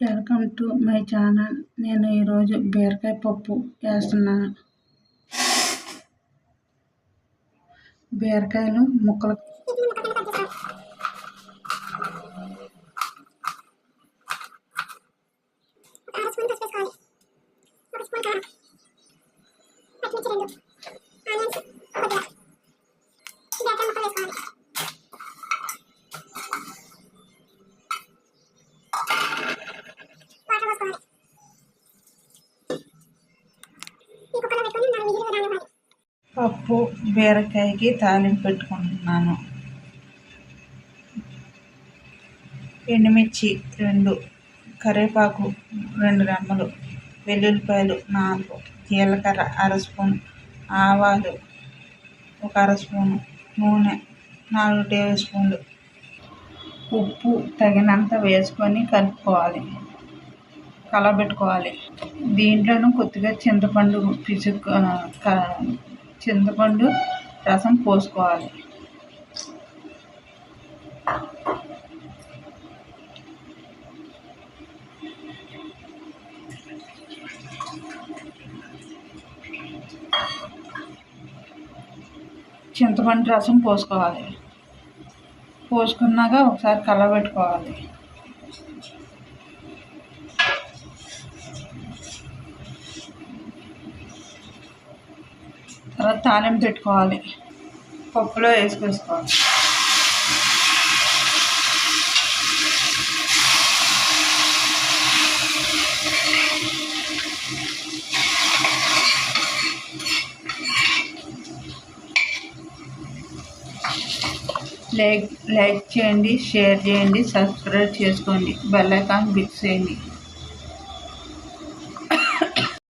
Welcome to my channel. నేను ఈరోజు బీరకాయ పప్పు వేస్తున్నాను. బీరకాయలు ముక్కలు పప్పు బీరకాయకి తాలింపు పెట్టుకుంటున్నాను. ఎండుమిర్చి 2, కరివేపాకు 2 రెమ్మలు, వెల్లుల్లిపాయలు 4, జీలకర్ర 1/2 స్పూన్, ఆవాలు 1/2 స్పూను, నూనె 4 టేబుల్ స్పూన్లు, ఉప్పు తగినంత వేసుకొని కలబెట్టుకోవాలి. దీంట్లోనూ కొద్దిగా చింతపండు రసం పోసుకోవాలి. పోసుకున్నాక ఒకసారి కలబెట్టుకోవాలి. తర్వాత తాలింపు పెట్టుకోవాలి. పప్పులో వేసుకోవాలి. లైక్ చేయండి, షేర్ చేయండి, సబ్స్క్రైబ్ చేసుకోండి, బెల్ ఐకాన్ క్లిక్ చేయండి.